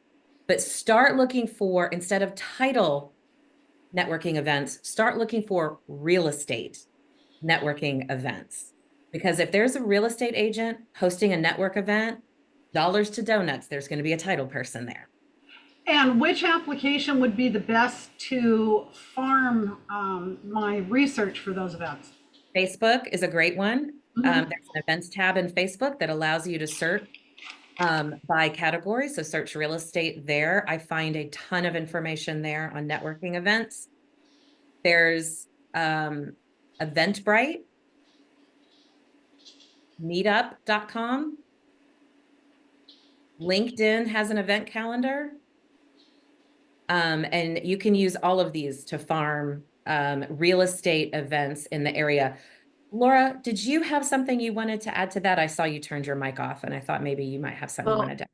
But start looking for, instead of title networking events, start looking for real estate networking events. Because if there's a real estate agent hosting a network event, dollars to donuts, there's going to be a title person there. And which application would be the best to farm my research for those events? Facebook is a great one. There's an events tab in Facebook that allows you to search by category. So search real estate there. I find a ton of information there on networking events. There's Eventbrite, meetup.com. LinkedIn has an event calendar. And you can use all of these to farm real estate events in the area. Laura, did you have something you wanted to add to that? I saw you turned your mic off and I thought maybe you might have something you Well, wanted to.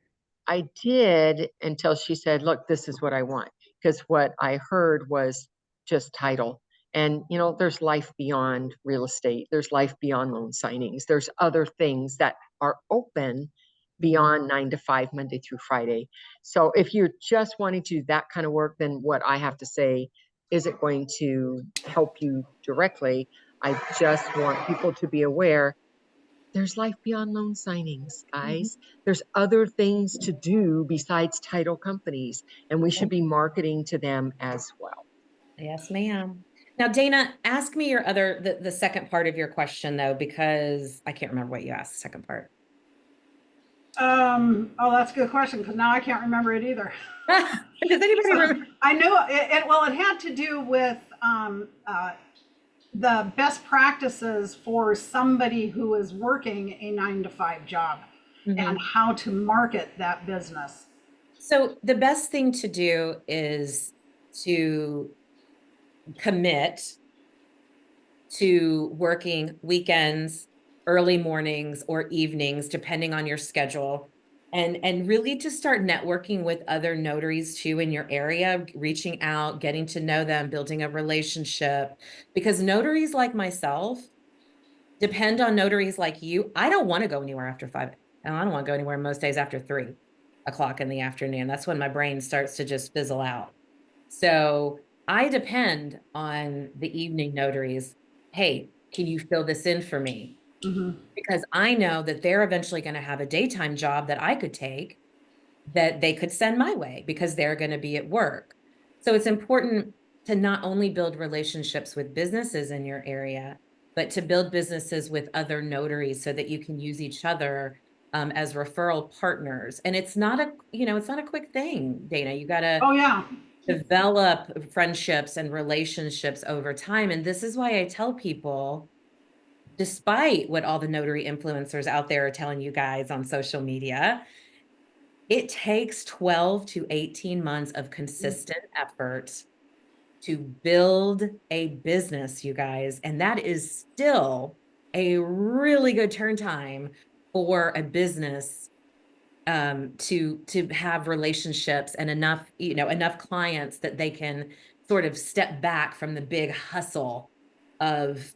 I did until she said, look, this is what I want. Because what I heard was just title. And, you know, there's life beyond real estate. There's life beyond loan signings. There's other things that are open beyond 9 to 5, Monday through Friday. So if you're just wanting to do that kind of work, then what I have to say isn't going to help you directly. I just want people to be aware there's life beyond loan signings, guys. There's other things to do besides title companies, and we should be marketing to them as well. Yes, ma'am. Now, Dana, ask me your the second part of your question though, because I can't remember what you asked the second part. Oh, that's a good question because now I can't remember it either. Does anybody remember? I knew it. Well, it had to do with the best practices for somebody who is working a 9 to 5 job and how to market that business. So the best thing to do is to commit to working weekends, early mornings or evenings, depending on your schedule. And really to start networking with other notaries too in your area, reaching out, getting to know them, building a relationship. Because notaries like myself depend on notaries like you. I don't want to go anywhere after 5. And I don't want to go anywhere most days after 3 o'clock in the afternoon. That's when my brain starts to just fizzle out. So I depend on the evening notaries. Hey, can you fill this in for me? Because I know that they're eventually going to have a daytime job that I could take that they could send my way because they're going to be at work. So it's important to not only build relationships with businesses in your area, but to build businesses with other notaries so that you can use each other as referral partners. And it's not a, it's not a quick thing, Dana. You got to Oh yeah. develop friendships and relationships over time. And this is why I tell people, despite what all the notary influencers out there are telling you guys on social media, it takes 12 to 18 months of consistent effort to build a business, you guys. And that is still a really good turn time for a business to have relationships and enough clients that they can sort of step back from the big hustle of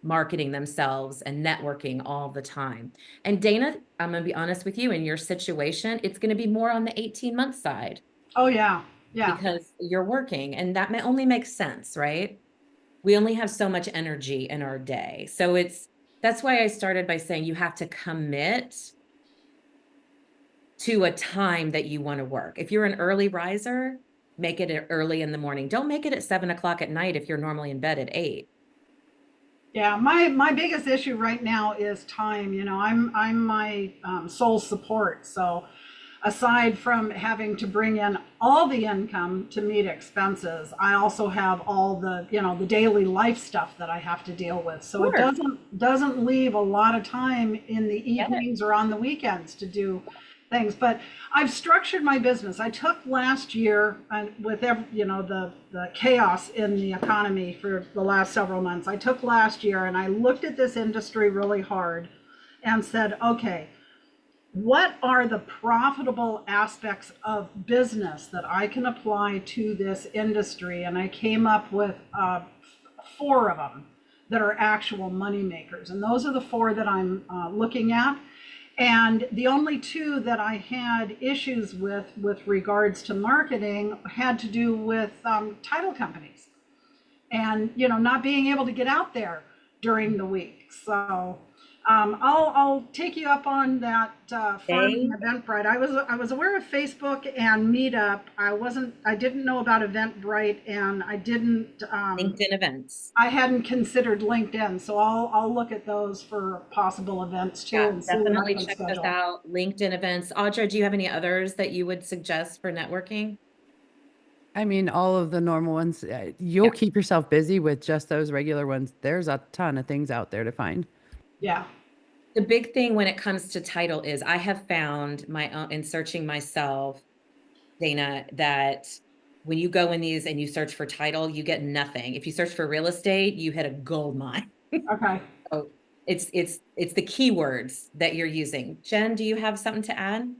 marketing themselves and networking all the time. And Dana, I'm gonna be honest with you, in your situation, it's gonna be more on the 18-month side. Oh yeah. Yeah. Because you're working, and that may only make sense, right? We only have so much energy in our day. So that's why I started by saying you have to commit to a time that you want to work. If you're an early riser, make it early in the morning. Don't make it at 7 o'clock at night if you're normally in bed at 8. Yeah, my biggest issue right now is time. I'm my sole support. So aside from having to bring in all the income to meet expenses, I also have all the, the daily life stuff that I have to deal with. So Sure. it doesn't leave a lot of time in the evenings or on the weekends to do things. But I've structured my business. I took last year, with the chaos in the economy for the last several months, I took last year and I looked at this industry really hard and said, okay, what are the profitable aspects of business that I can apply to this industry? And I came up with 4 of them that are actual money makers. And those are the 4 that I'm looking at. And the only 2 that I had issues with regards to marketing had to do with title companies and, not being able to get out there during the week. So I'll take you up on that farming Eventbrite. I was aware of Facebook and Meetup. I didn't know about Eventbrite, and I didn't LinkedIn events. I hadn't considered LinkedIn, so I'll look at those for possible events too. Yeah, and see what I definitely can check those schedule. out. LinkedIn events. Audra, do you have any others that you would suggest for networking? I mean, all of the normal ones. You'll Yeah. keep yourself busy with just those regular ones. There's a ton of things out there to find. Yeah. The big thing when it comes to title is I have found my own in searching myself, Dana, that when you go in these and you search for title, you get nothing. If you search for real estate, you hit a gold mine. Okay. So it's the keywords that you're using. Jen, do you have something to add?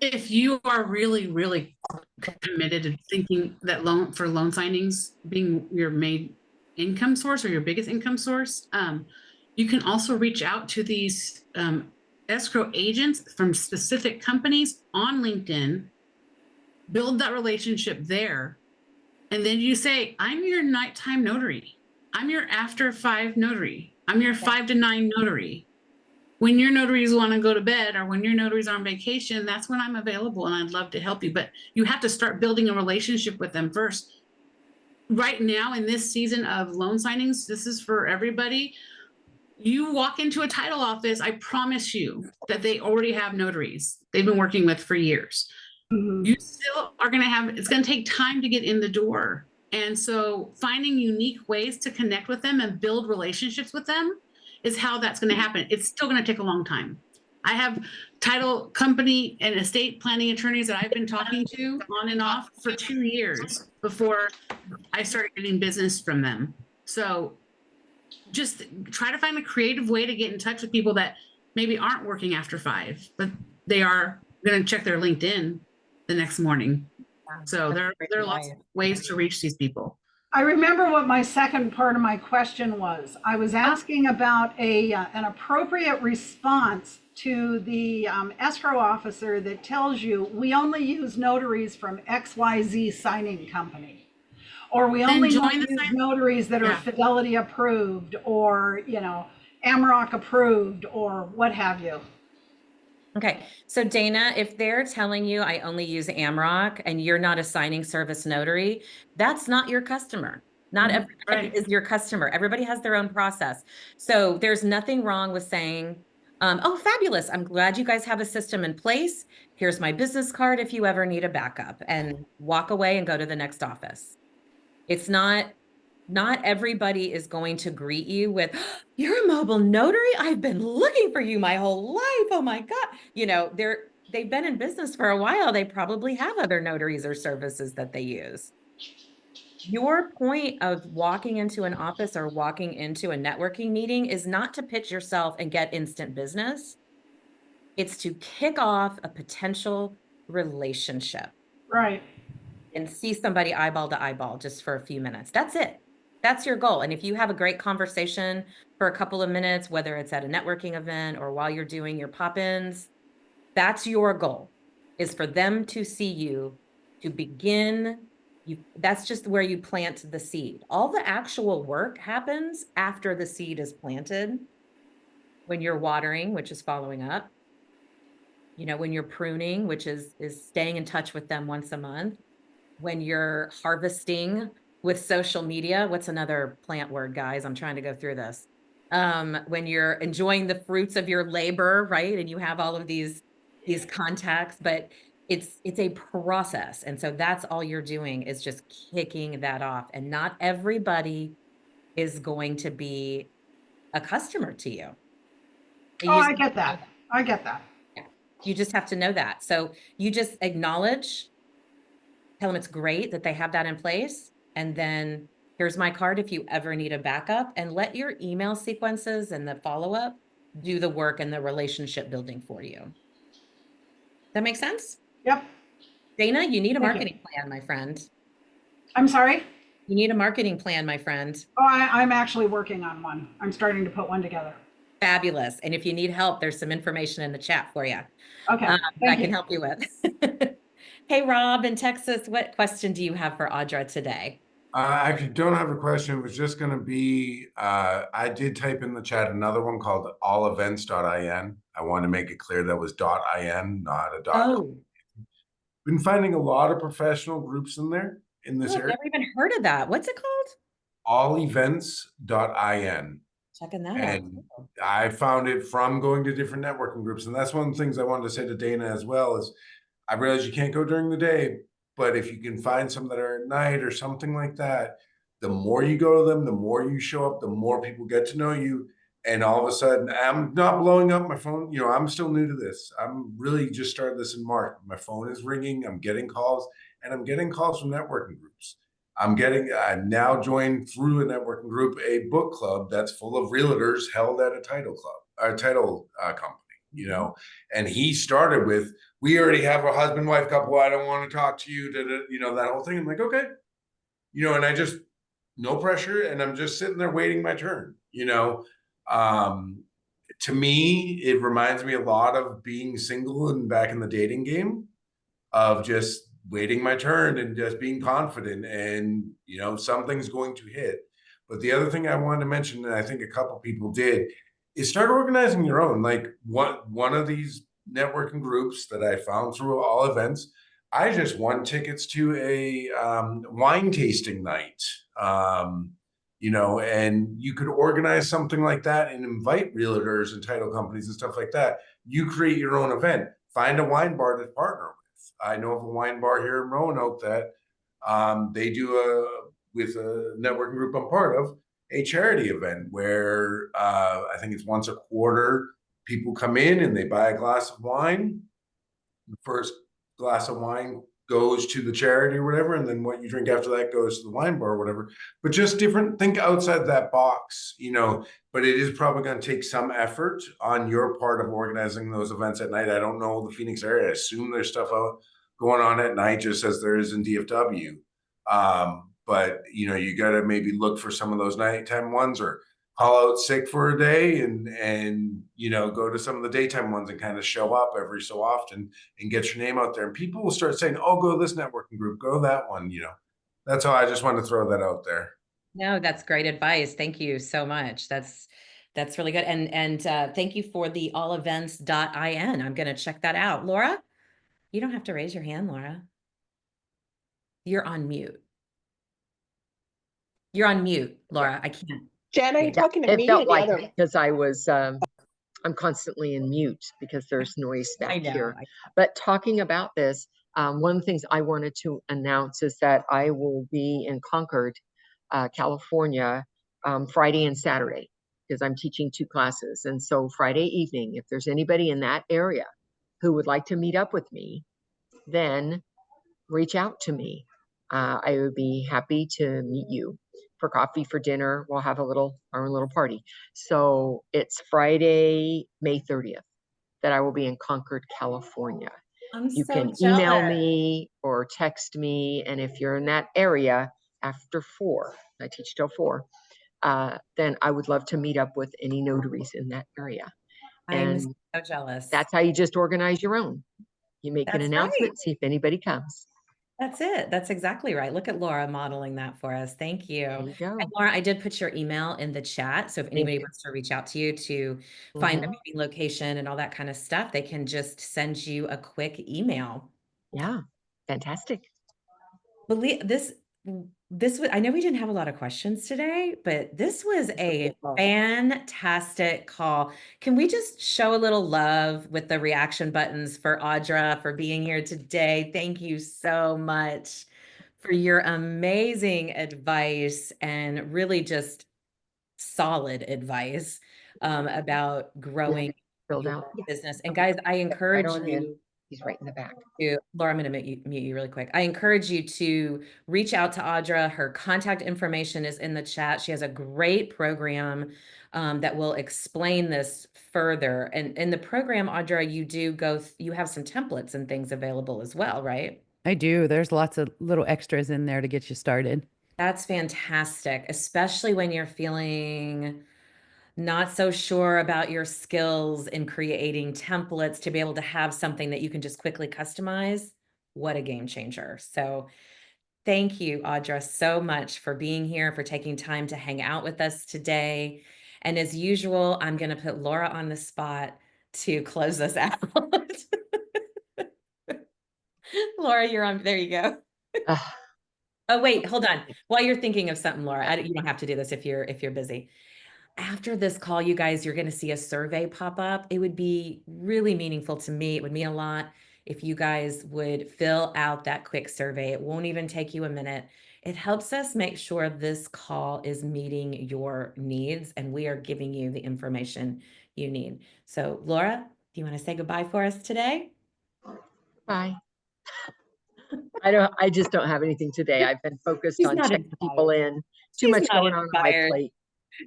If you are really, really committed to thinking that loan signings being your main income source or your biggest income source, you can also reach out to these escrow agents from specific companies on LinkedIn, build that relationship there, and then you say, I'm your nighttime notary. I'm your after 5 notary. I'm your 5 to 9 notary. When your notaries want to go to bed or when your notaries are on vacation, that's when I'm available and I'd love to help you. But you have to start building a relationship with them first. Right now, in this season of loan signings, this is for everybody. You walk into a title office, I promise you that they already have notaries they've been working with for years. Mhm. You still are going to have, it's going to take time to get in the door. And so finding unique ways to connect with them and build relationships with them is how that's going to happen. It's still going to take a long time. I have title company and estate planning attorneys that I've been talking to on and off for 2 years before I started getting business from them. So just try to find a creative way to get in touch with people that maybe aren't working after 5, but they are going to check their LinkedIn the next morning. So there are lots of ways to reach these people. I remember what my second part of my question was. I was asking about an appropriate response to the escrow officer that tells you we only use notaries from XYZ signing company, or we only use notaries that are Fidelity approved, or Amrock approved, or what have you. Okay, so Dana, if they're telling you I only use Amrock and you're not a signing service notary, that's not your customer. Not everybody is your customer. Everybody has their own process. So there's nothing wrong with saying, oh, fabulous. I'm glad you guys have a system in place. Here's my business card if you ever need a backup, and walk away and go to the next office. It's not everybody is going to greet you with, you're a mobile notary. I've been looking for you my whole life. Oh my God. They've been in business for a while. They probably have other notaries or services that they use. Your point of walking into an office or walking into a networking meeting is not to pitch yourself and get instant business. It's to kick off a potential relationship. Right. And see somebody eyeball to eyeball just for a few minutes. That's it. That's your goal. And if you have a great conversation for a couple of minutes, whether it's at a networking event or while you're doing your pop-ins, that's your goal, is for them to see you, to begin. That's just where you plant the seed. All the actual work happens after the seed is planted, when you're watering, which is following up, when you're pruning, which is staying in touch with them once a month, when you're harvesting with social media. What's another plant word, guys? I'm trying to go through this. When you're enjoying the fruits of your labor, right? And you have all of these contacts, but it's a process. And so that's all you're doing, is just kicking that off. And not everybody is going to be a customer to you. Oh, I get that. I get that. Yeah. You just have to know that. So you just acknowledge, tell them it's great that they have that in place. And then here's my card if you ever need a backup, and let your email sequences and the follow-up do the work and the relationship building for you. That makes sense? Yep. Dana, you need a marketing plan, my friend. I'm sorry? You need a marketing plan, my friend. Oh, I'm actually working on one. I'm starting to put one together. Fabulous. And if you need help, there's some information in the chat for you. Okay. I can help you with. Hey, Rob in Texas, what question do you have for Audra today? I actually don't have a question. It was just going to be, I did type in the chat another one called allevents.in. I want to make it clear that was .in, not a .com. Been finding a lot of professional groups in there in this area. I've never even heard of that. What's it called? Allevents.in. Checking that and out. I found it from going to different networking groups. And that's one of the things I wanted to say to Dana as well, is I realize you can't go during the day, but if you can find some that are at night or something like that, the more you go to them, the more you show up, the more people get to know you. And all of a sudden, I'm not blowing up my phone. I'm still new to this. I'm really just started this in March. My phone is ringing. I'm getting calls, and I'm getting calls from networking groups. I now joined through a networking group, a book club that's full of realtors held at a title club, a title company, you know, and he started with, we already have a husband-wife couple. I don't want to talk to you, you know, that whole thing. I'm like, okay, you know, and I just, no pressure. And I'm just sitting there waiting my turn, you know. To me, it reminds me a lot of being single and back in the dating game, of just waiting my turn and just being confident, and you know, something's going to hit. But the other thing I wanted to mention, and I think a couple people did, is start organizing your own. Like one of these networking groups that I found through all events, I just won tickets to a wine tasting night. You know, and you could organize something like that and invite realtors and title companies and stuff like that. You create your own event. Find a wine bar to partner with. I know of a wine bar here in Roanoke that they do with a networking group I'm part of, a charity event where I think it's once a quarter, people come in and they buy a glass of wine. The first glass of wine goes to the charity or whatever, and then what you drink after that goes to the wine bar or whatever. But just different, think outside that box, you know. But it is probably going to take some effort on your part of organizing those events at night. I don't know the Phoenix area. I assume there's stuff out going on at night, just as there is in DFW. But you know, you got to maybe look for some of those nighttime ones, or call out sick for a day and you know, go to some of the daytime ones and kind of show up every so often and get your name out there. And people will start saying, oh, go to this networking group, go to that one, you know. That's all. I just wanted to throw that out there. No, that's great advice. Thank you so much. That's really good. And thank you for the allevents.in. I'm going to check that out. Laura, you don't have to raise your hand, Laura. You're on mute. You're on mute, Laura. I can't. Jen, are you talking to It me or felt the like other? it because I was, I'm constantly in mute because there's noise I back know. here. But talking about this, one of the things I wanted to announce is that I will be in Concord, California, Friday and Saturday, because I'm teaching 2 classes. And so Friday evening, if there's anybody in that area who would like to meet up with me, then reach out to me. I would be happy to meet you for coffee, for dinner. We'll have our little party. So it's Friday, May 30th that I will be in Concord, California. I'm You so can jealous. email me or text me. And if you're in that area after 4, I teach till 4, then I would love to meet up with any notaries in that area. I'm And so jealous. that's how you just organize your own. You make an That's announcement, right. see if anybody comes. That's it. That's exactly right. Look at Laura modeling that for us. Thank you. There you go. And Laura, I did put your email in the chat. So if anybody you. wants to reach out to you to find the Mhm. meeting location and all that kind of stuff, they can just send you a quick email. Yeah, fantastic. Believe this was, I know we didn't have a lot of questions today, but this was a fantastic call. Can we just show a little love with the reaction buttons for Audra for being here today? Thank you so much for your amazing advice and really just solid advice about growing Filled your out. business. And guys, I encourage on in. you He's right in the back. Laura, I'm going to mute you really quick. I encourage you to reach out to Audra. Her contact information is in the chat. She has a great program that will explain this further. And in the program, Audra, you have some templates and things available as well, right? I do. There's lots of little extras in there to get you started. That's fantastic, especially when you're feeling not so sure about your skills in creating templates to be able to have something that you can just quickly customize. What a game changer. So thank you, Audra, so much for being here, for taking time to hang out with us today. And as usual, I'm going to put Laura on the spot to close us out. Laura, you're on. There you go. Oh, wait, hold on. While you're thinking of something, Laura, you don't have to do this if you're busy. After this call, you guys, you're going to see a survey pop up. It would be really meaningful to me. It would mean a lot if you guys would fill out that quick survey. It won't even take you a minute. It helps us make sure this call is meeting your needs and we are giving you the information you need. So, Laura, do you want to say goodbye for us today? Bye. I just don't have anything today. I've been focused She's on not checking people inspired. in. Too She's much not going on my inspired. plate.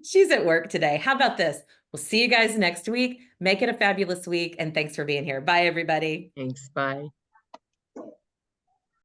She's at work today. How about this? We'll see you guys next week. Make it a fabulous week. And thanks for being here. Bye, everybody. Thanks. Bye.